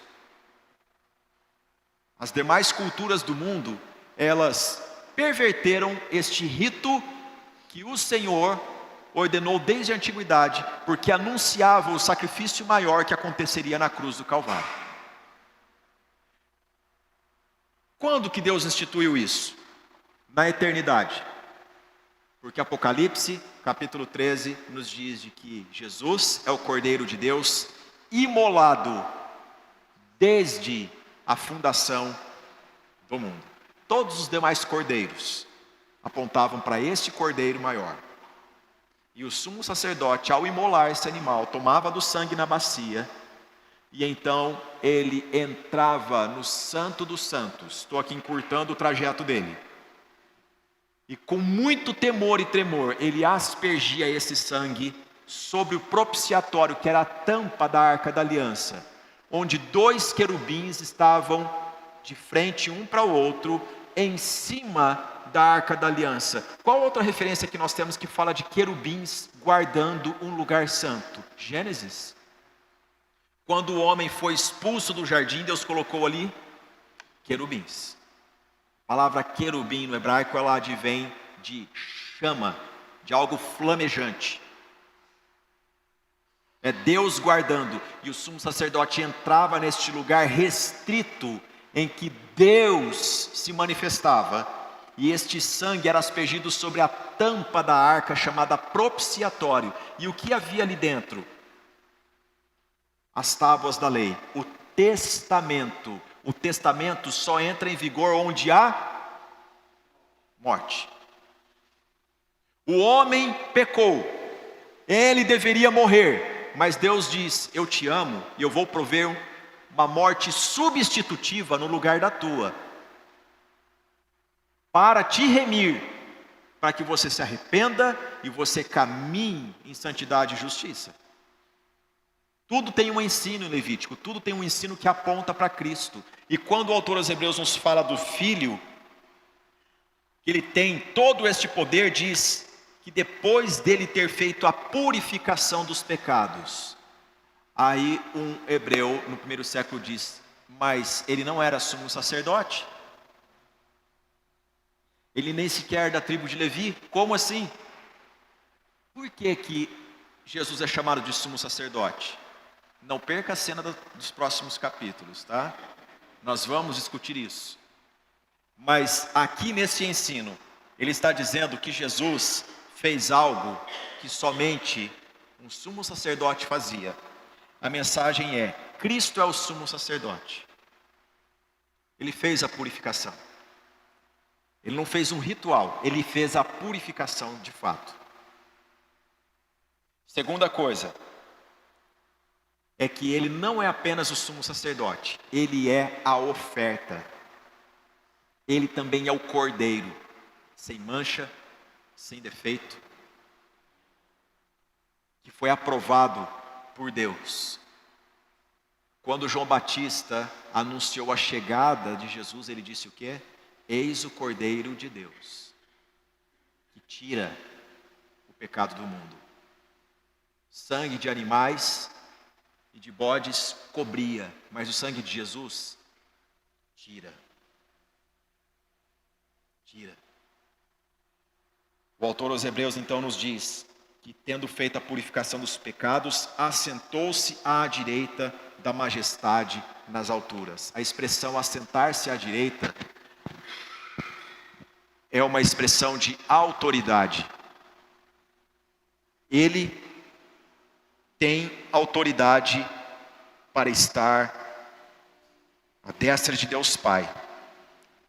Speaker 1: As demais culturas do mundo, elas perverteram este rito que o Senhor ordenou desde a antiguidade, porque anunciava o sacrifício maior que aconteceria na cruz do Calvário. Quando que Deus instituiu isso? Na eternidade. Porque Apocalipse, capítulo 13, nos diz de que Jesus é o Cordeiro de Deus, imolado desde a fundação do mundo. Todos os demais cordeiros apontavam para este Cordeiro maior. E o sumo sacerdote, ao imolar esse animal, tomava do sangue na bacia, e então ele entrava no Santo dos Santos. Estou aqui encurtando o trajeto dele. E com muito temor e tremor, ele aspergia esse sangue sobre o propiciatório, que era a tampa da Arca da Aliança, onde 2 querubins estavam de frente um para o outro, em cima da Arca da Aliança. Qual outra referência que nós temos que fala de querubins guardando um lugar santo? Gênesis. Quando o homem foi expulso do jardim, Deus colocou ali querubins. A palavra querubim no hebraico, ela advém de chama, de algo flamejante. É Deus guardando, e o sumo sacerdote entrava neste lugar restrito, em que Deus se manifestava, e este sangue era aspergido sobre a tampa da arca, chamada propiciatório. E o que havia ali dentro? As tábuas da lei, o testamento. O testamento só entra em vigor onde há morte. O homem pecou, ele deveria morrer, mas Deus diz: eu te amo e eu vou prover uma morte substitutiva no lugar da tua, para te remir, para que você se arrependa e você caminhe em santidade e justiça. Tudo tem um ensino em Levítico, tudo tem um ensino que aponta para Cristo. E quando o autor aos Hebreus nos fala do Filho, que ele tem todo este poder, diz que depois dele ter feito a purificação dos pecados, aí um hebreu no primeiro século diz: mas ele não era sumo sacerdote? Ele nem sequer da tribo de Levi? Como assim? Por que que Jesus é chamado de sumo sacerdote? Não perca a cena dos próximos capítulos, tá? Nós vamos discutir isso. Mas aqui nesse ensino, ele está dizendo que Jesus fez algo que somente um sumo sacerdote fazia. A mensagem é: Cristo é o sumo sacerdote. Ele fez a purificação. Ele não fez um ritual, ele fez a purificação de fato. Segunda coisa, é que ele não é apenas o sumo sacerdote, ele é a oferta. Ele também é o cordeiro, sem mancha, sem defeito, que foi aprovado por Deus. Quando João Batista anunciou a chegada de Jesus, ele disse o quê? Eis o Cordeiro de Deus, que tira o pecado do mundo. Sangue de animais e de bodes cobria, mas o sangue de Jesus tira. O autor aos Hebreus então nos diz que, tendo feito a purificação dos pecados, assentou-se à direita da majestade nas alturas. A expressão assentar-se à direita é uma expressão de autoridade. Ele tem autoridade para estar à destra de Deus Pai,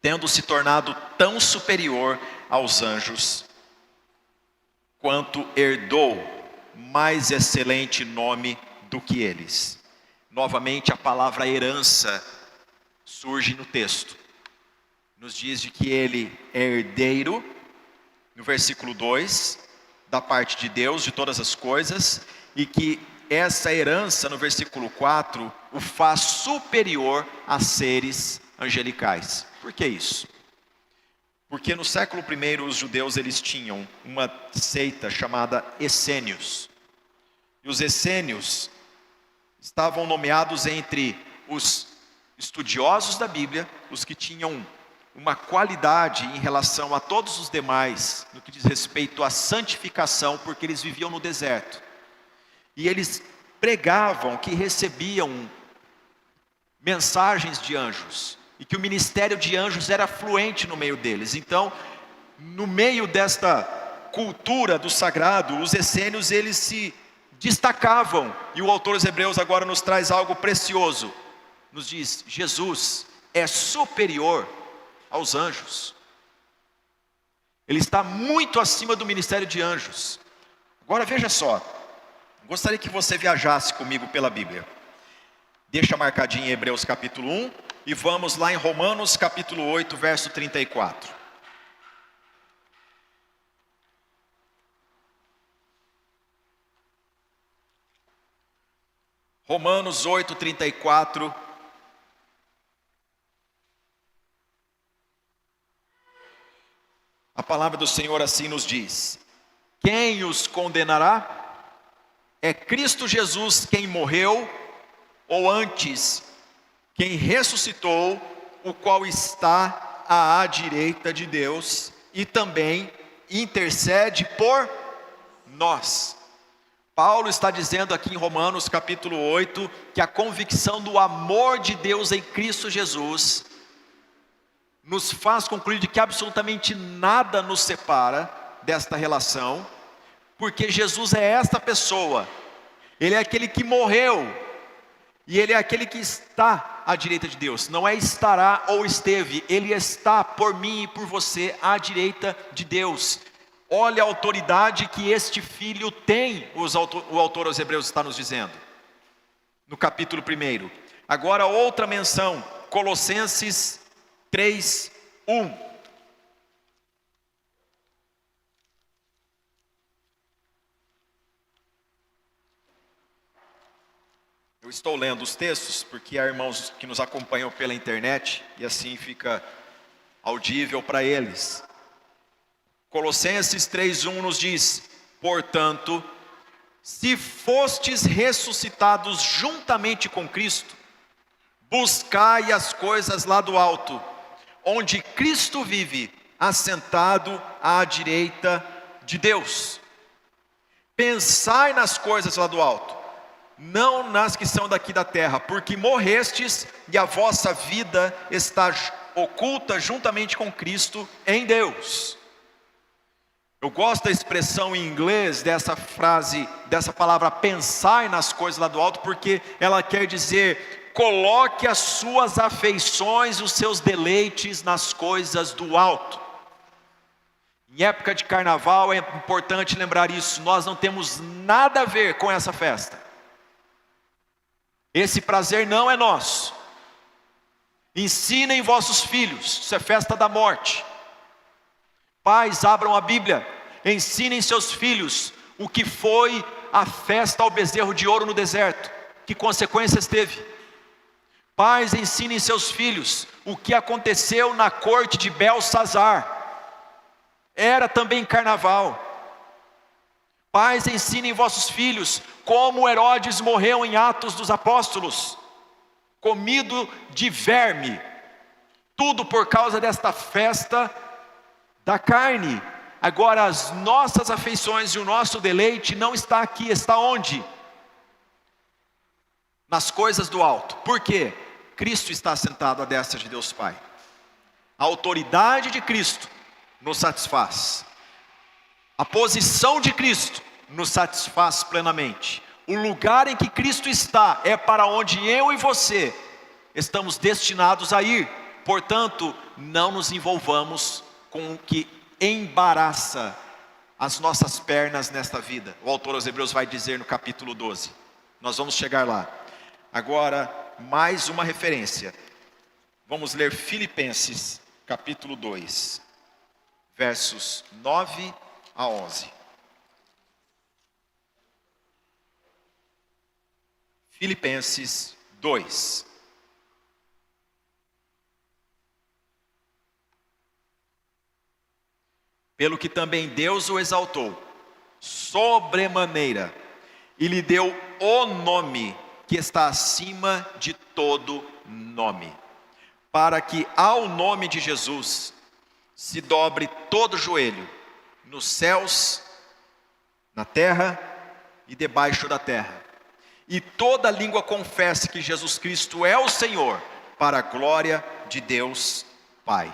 Speaker 1: tendo se tornado tão superior aos anjos, quanto herdou mais excelente nome do que eles. Novamente a palavra herança surge no texto. Nos diz de que ele é herdeiro, no versículo 2, da parte de Deus, de todas as coisas, e que essa herança, no versículo 4, o faz superior a seres angelicais. Por que isso? Porque no século I os judeus eles tinham uma seita chamada essênios. E os essênios, estavam nomeados entre os estudiosos da Bíblia, os que tinham uma qualidade em relação a todos os demais, no que diz respeito à santificação, porque eles viviam no deserto. E eles pregavam que recebiam mensagens de anjos, e que o ministério de anjos era fluente no meio deles. Então, no meio desta cultura do sagrado, os essênios, eles se destacavam. E o autor dos Hebreus agora nos traz algo precioso. Nos diz: Jesus é superior aos anjos. Ele está muito acima do ministério de anjos. Agora veja só, gostaria que você viajasse comigo pela Bíblia. Deixa marcadinho em Hebreus capítulo 1 e vamos lá em Romanos capítulo 8, verso 34. Romanos 8, 34. A palavra do Senhor assim nos diz: quem os condenará? É Cristo Jesus quem morreu, ou antes, quem ressuscitou, o qual está à direita de Deus e também intercede por nós. Paulo está dizendo aqui em Romanos capítulo 8, que a convicção do amor de Deus em Cristo Jesus nos faz concluir de que absolutamente nada nos separa desta relação, porque Jesus é esta pessoa, Ele é aquele que morreu, e Ele é aquele que está à direita de Deus. Não é estará ou esteve, Ele está por mim e por você à direita de Deus. Olha a autoridade que este Filho tem, o autor aos Hebreus está nos dizendo, no capítulo 1. Agora outra menção, Colossenses 3, 1. Eu estou lendo os textos porque há irmãos que nos acompanham pela internet e assim fica audível para eles. Colossenses 3:1 nos diz: portanto, se fostes ressuscitados juntamente com Cristo, buscai as coisas lá do alto, onde Cristo vive, assentado à direita de Deus. Pensai nas coisas lá do alto, não nas que são daqui da terra, porque morrestes e a vossa vida está oculta juntamente com Cristo em Deus. Eu gosto da expressão em inglês dessa frase, dessa palavra pensar nas coisas lá do alto, porque ela quer dizer: coloque as suas afeições, os seus deleites nas coisas do alto. Em época de carnaval é importante lembrar isso, nós não temos nada a ver com essa festa. Esse prazer não é nosso. Ensinem vossos filhos, isso é festa da morte. Pais, abram a Bíblia, ensinem seus filhos o que foi a festa ao bezerro de ouro no deserto, que consequências teve. Pais, ensinem seus filhos o que aconteceu na corte de Belsazar, era também carnaval. Pais, ensinem vossos filhos como Herodes morreu em Atos dos Apóstolos, comido de verme, tudo por causa desta festa da carne. Agora as nossas afeições e o nosso deleite não está aqui, está onde? Nas coisas do alto. Por quê? Cristo está sentado à destra de Deus Pai. A autoridade de Cristo nos satisfaz. A posição de Cristo nos satisfaz plenamente. O lugar em que Cristo está é para onde eu e você estamos destinados a ir. Portanto, não nos envolvamos com o que embaraça as nossas pernas nesta vida. O autor aos Hebreus vai dizer no capítulo 12. Nós vamos chegar lá. Agora, mais uma referência. Vamos ler Filipenses, capítulo 2, versos 9 a 11. Filipenses 2. Pelo que também Deus o exaltou sobremaneira e lhe deu o nome que está acima de todo nome, para que ao nome de Jesus se dobre todo joelho, nos céus, na terra e debaixo da terra, e toda língua confesse que Jesus Cristo é o Senhor, para a glória de Deus Pai.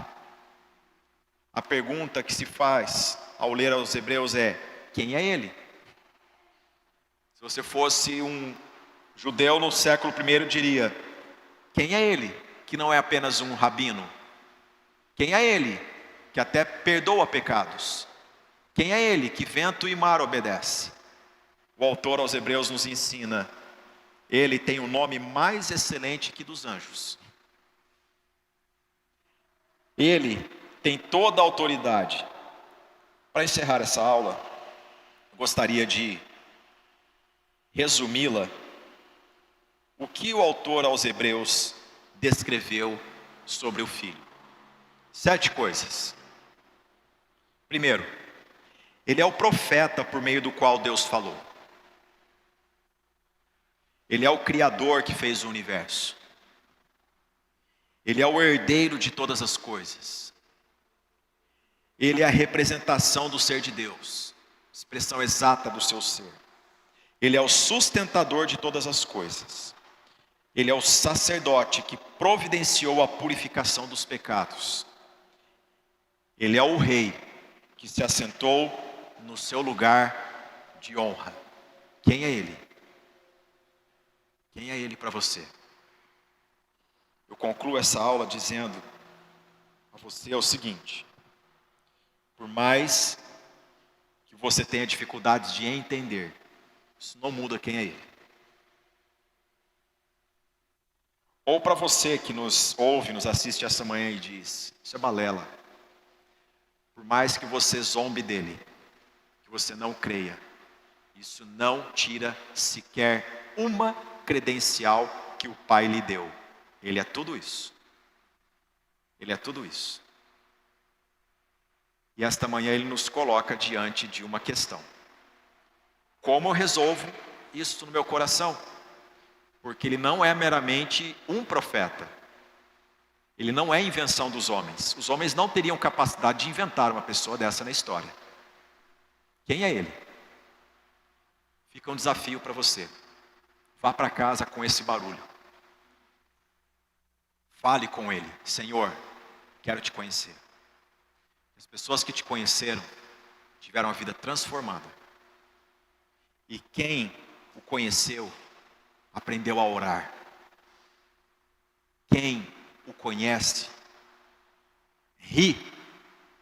Speaker 1: A pergunta que se faz ao ler aos Hebreus é: quem é Ele? Se você fosse um judeu no século I, diria: quem é Ele, que não é apenas um rabino? Quem é Ele, que até perdoa pecados? Quem é Ele, que vento e mar obedece? O autor aos Hebreus nos ensina: Ele tem um nome mais excelente que dos anjos. Ele tem toda a autoridade. Para encerrar essa aula, eu gostaria de resumi-la. O que o autor aos Hebreus descreveu sobre o Filho? 7 coisas. Primeiro, Ele é o profeta por meio do qual Deus falou. Ele é o Criador que fez o universo. Ele é o herdeiro de todas as coisas. Ele é a representação do ser de Deus, expressão exata do seu ser. Ele é o sustentador de todas as coisas. Ele é o sacerdote que providenciou a purificação dos pecados. Ele é o rei que se assentou no seu lugar de honra. Quem é Ele? Quem é Ele para você? Eu concluo essa aula dizendo a você o seguinte: por mais que você tenha dificuldades de entender, isso não muda quem é Ele. Ou para você que nos ouve, nos assiste essa manhã e diz: isso é balela. Por mais que você zombe dele, que você não creia, isso não tira sequer uma credencial que o Pai lhe deu. Ele é tudo isso. Ele é tudo isso. E esta manhã Ele nos coloca diante de uma questão: como eu resolvo isso no meu coração? Porque Ele não é meramente um profeta. Ele não é invenção dos homens. Os homens não teriam capacidade de inventar uma pessoa dessa na história. Quem é Ele? Fica um desafio para você. Vá para casa com esse barulho. Fale com Ele: Senhor, quero te conhecer. As pessoas que te conheceram tiveram a vida transformada. E quem o conheceu aprendeu a orar. Quem o conhece ri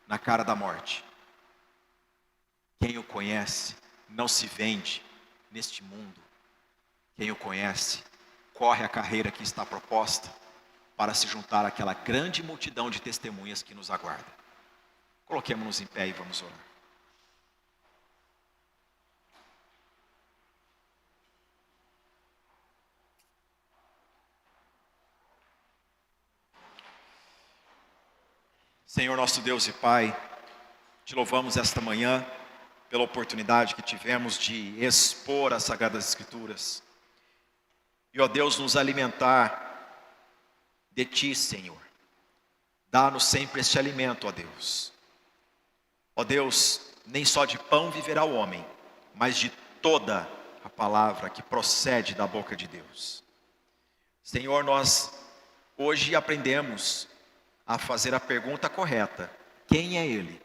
Speaker 1: na cara da morte. Quem o conhece não se vende neste mundo. Quem o conhece corre a carreira que está proposta para se juntar àquela grande multidão de testemunhas que nos aguarda. Coloquemos-nos em pé e vamos orar. Senhor nosso Deus e Pai, te louvamos esta manhã pela oportunidade que tivemos de expor as Sagradas Escrituras. E, ó Deus, nos alimentar de Ti, Senhor. Dá-nos sempre este alimento, ó Deus. Ó Deus, nem só de pão viverá o homem, mas de toda a palavra que procede da boca de Deus. Senhor, nós hoje aprendemos a fazer a pergunta correta: quem é Ele?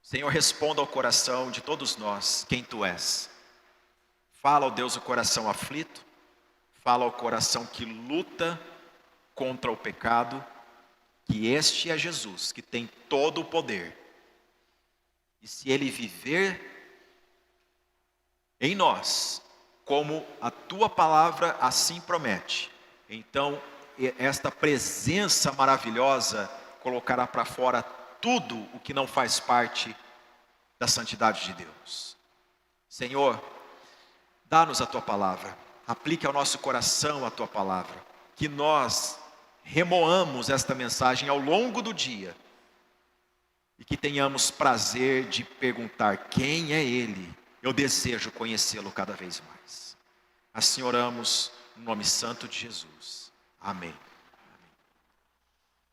Speaker 1: Senhor, responda ao coração de todos nós quem Tu és. Fala, ó Deus, o coração aflito. Fala ao coração que luta contra o pecado, que este é Jesus, que tem todo o poder. E se Ele viver em nós, como a Tua palavra assim promete, então esta presença maravilhosa colocará para fora tudo o que não faz parte da santidade de Deus. Senhor, dá-nos a Tua palavra, aplique ao nosso coração a Tua palavra, que nós remoamos esta mensagem ao longo do dia e que tenhamos prazer de perguntar: quem é Ele? Eu desejo conhecê-lo cada vez mais. Assim oramos no nome santo de Jesus. Amém.